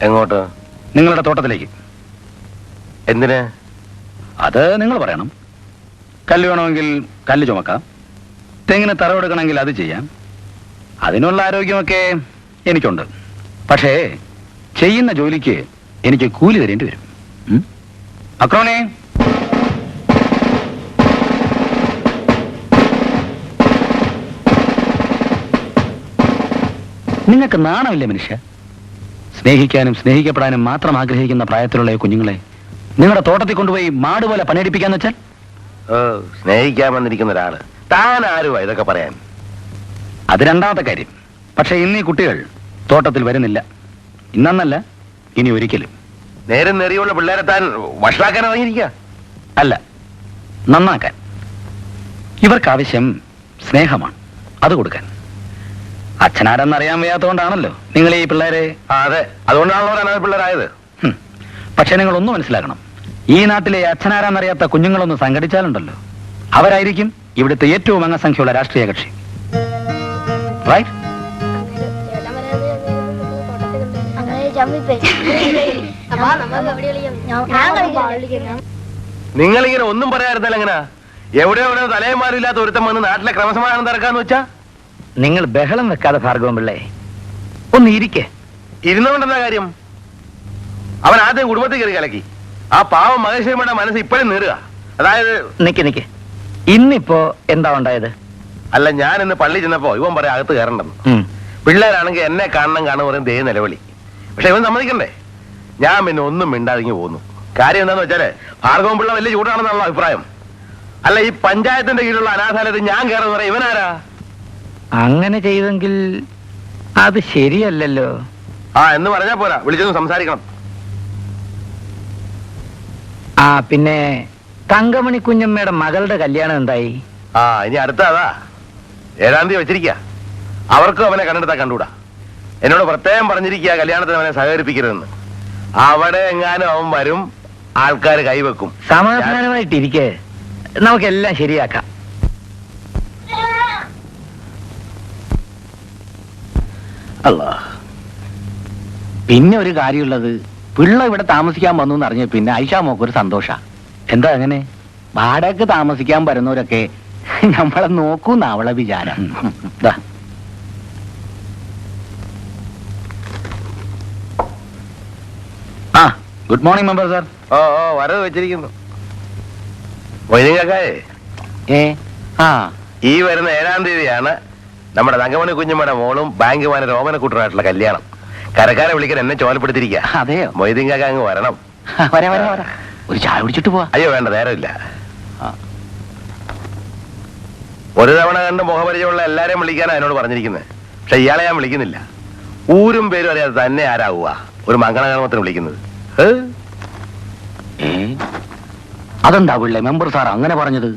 എങ്ങോട്ട്? നിങ്ങളുടെ തോട്ടത്തിലേക്ക്. എന്തിന്? അത് നിങ്ങൾ പറയണം. കല്ല് വേണമെങ്കിൽ കല്ല് ചുമക്കാം, തെങ്ങിന് തറവെടുക്കണമെങ്കിൽ അത് ചെയ്യാം. അതിനുള്ള ആരോഗ്യമൊക്കെ എനിക്കുണ്ട്. പക്ഷേ ചെയ്യുന്ന ജോലിക്ക് എനിക്ക് കൂലി തരേണ്ടി വരും. അക്രോണേ, നിങ്ങൾക്ക് നാണമില്ലേ മനുഷ്യ? സ്നേഹിക്കാനും സ്നേഹിക്കപ്പെടാനും മാത്രം ആഗ്രഹിക്കുന്ന പ്രായത്തിലുള്ള കുഞ്ഞുങ്ങളെ നിങ്ങളുടെ തോട്ടത്തിൽ കൊണ്ടുപോയി മാട് പോലെ പണിയെടുപ്പിക്കാന്ന് വെച്ചാൽ? സ്നേഹിക്കാൻ വന്നിരിക്കുന്ന ഒരാള് താൻ ആരുവാ ഇതൊക്കെ പറയാൻ? അത് രണ്ടാമത്തെ കാര്യം. പക്ഷെ ഇന്ന് ഈ കുട്ടികൾ തോട്ടത്തിൽ വരുന്നില്ല. ഇന്നല്ല, ഇനി ഒരിക്കലും. നേരം നെറിയുള്ള പിള്ളേരെ താൻ വഷളാക്കാൻ ഇറങ്ങിയിരിക്കുക? അല്ല, നന്നാക്കാൻ. ഇവർക്ക് ആവശ്യം സ്നേഹമാണ്, അത് കൊടുക്കാൻ. അച്ഛനാരെന്നറിയാൻ വയ്യാത്തതുകൊണ്ടാണല്ലോ നിങ്ങൾ ഈ പിള്ളേരെ. അതെ, അതുകൊണ്ടാണല്ലോ പിള്ളേരായത്. പക്ഷെ നിങ്ങൾ ഒന്ന് മനസ്സിലാക്കണം, ഈ നാട്ടിലെ അച്ഛനാരാന്നറിയാത്ത കുഞ്ഞുങ്ങളൊന്ന് സംഘടിച്ചാലുണ്ടല്ലോ, അവരായിരിക്കും ഇവിടുത്തെ ഏറ്റവും അംഗസംഖ്യയുള്ള രാഷ്ട്രീയ കക്ഷി. റൈറ്റ്? നിങ്ങളിങ്ങനെ ഒന്നും പറയാറുന്നല്ല എങ്ങനാ? എവിടെ തലയന്മാരില്ലാത്ത ഒരുത്തം വന്ന് നാട്ടിലെ ക്രമസമാധാനം തിറക്കാന്ന് വെച്ചാ? നിങ്ങൾ ബഹളം വെക്കാതെ ഭാർഗവൻ പിള്ളേ, ഒന്ന് ഇരിക്കേ. ഇരുന്നുകൊണ്ടെന്താ കാര്യം? അവൻ ആദ്യം കുടുംബത്തിൽ കയറി കലക്കി. ആ പാവം മഹേശ്വരമ്മയുടെ മനസ്സ് ഇപ്പോഴും നേറുക. അതായത് നിക്ക് ഇന്നിപ്പോ എന്താ ഉണ്ടായത്? അല്ല, ഞാൻ ഇന്ന് പള്ളി ചെന്നപ്പോ ഇവൻ പറയാം അകത്ത് കയറണ്ടെന്ന്. പിള്ളേരാണെങ്കിൽ എന്നെ കാണണം പറയും ദേ നിലവിളി. പക്ഷെ ഇവൻ സമ്മതിക്കണ്ടേ? ഞാൻ പിന്നെ ഒന്നും മിണ്ടാതിങ്ങി പോന്നു. കാര്യം എന്താന്ന് വെച്ചാല് ഭാർഗവൻ പിള്ള വലിയ ചൂടാണെന്നുള്ള അഭിപ്രായം. അല്ല, ഈ പഞ്ചായത്തിന്റെ കീഴിലുള്ള അനാഥാലയത്തിൽ ഞാൻ കയറുന്ന പറയാം ഇവനാരാ? അങ്ങനെ ചെയ്തെങ്കിൽ അത് ശരിയല്ലല്ലോ. എന്ന് പറഞ്ഞാ പോരാ, വിളിച്ചൊന്ന് സംസാരിക്കണം. പിന്നെ തങ്കമണി കുഞ്ഞമ്മയുടെ മകളുടെ കല്യാണം എന്തായി? ഇനി അടുത്ത അതാ 7-ാം തീയതി വെച്ചിരിക്കുക. അവർക്കും അവനെ കണ്ടെടുത്താ കണ്ടൂടാ. എന്നോട് പ്രത്യേകം പറഞ്ഞിരിക്കുക കല്യാണത്തിന് അവനെ സഹകരിപ്പിക്കരുതെന്ന്. അവിടെ എങ്ങാനും അവൻ വരും, ആൾക്കാർ കൈവെക്കും. സമാധാനമായിട്ടിരിക്കെ, നമുക്കെല്ലാം ശരിയാക്കാം. അല്ല, പിന്നെ ഒരു കാര്യമുള്ളത്, പിള്ള ഇവിടെ താമസിക്കാൻ വന്നു എന്ന് അറിഞ്ഞ പിന്നെ ഐഷാമോക്ക് ഒരു സന്തോഷ. എന്താ അങ്ങനെ? വാടകയ്ക്ക് താമസിക്കാൻ വരുന്നവരൊക്കെ നമ്മളെ നോക്കൂന്ന അവളെ വിചാരം. Good morning member sir. വരവ് വെച്ചിരിക്കുന്നു. ഈ വരുന്ന 7-ാം തീയതിയാണ് നമ്മുടെ തങ്കമണി കുഞ്ഞമ്മയുടെ മോളും ബാങ്ക് മാന രോമനക്കുട്ടനായിട്ടുള്ള കല്യാണം. കരക്കാരെ വിളിക്കാൻ എന്നെ ചോലപ്പെടുത്തിരിക്കുക. അതെയോ? മൊയ്തീങ്കാക്ക അങ്ങ് വരണം. ഒരു ചായ കുടിച്ചിട്ട് പോവാ. അയ്യോ വേണ്ട, നേരമില്ല. ഒരു തവണ കണ്ട് മുഖപരിചയമുള്ള എല്ലാരെയും വിളിക്കാനാണ് എന്നോട് പറഞ്ഞിരിക്കുന്നത്. പക്ഷെ ഇയാളെ ഞാൻ വിളിക്കുന്നില്ല. ഊരും പേരും അറിയാതെ തന്നെ ആരാവുക ഒരു മംഗളകർമ്മത്തിന് വിളിക്കുന്നത്? അതെന്താവില്ലേ മെമ്പർ സാർ അങ്ങനെ പറഞ്ഞത്?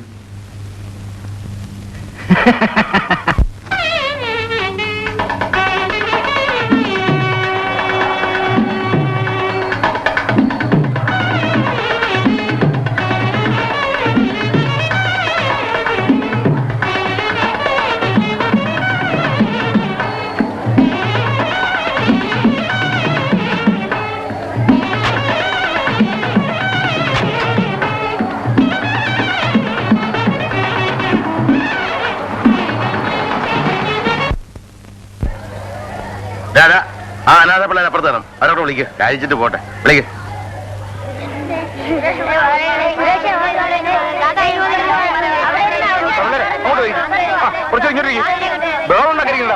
അനാഥ പിള്ളേർ അപ്പുറത്ത് തരണം. അവരോട് വിളിക്ക്, കഴിച്ചിട്ട് പോട്ടെ. വിളിക്ക്. കുറച്ച് ഇങ്ങോട്ട് ബഹളം ഉണ്ടാക്കിയിരിക്കണ്ട.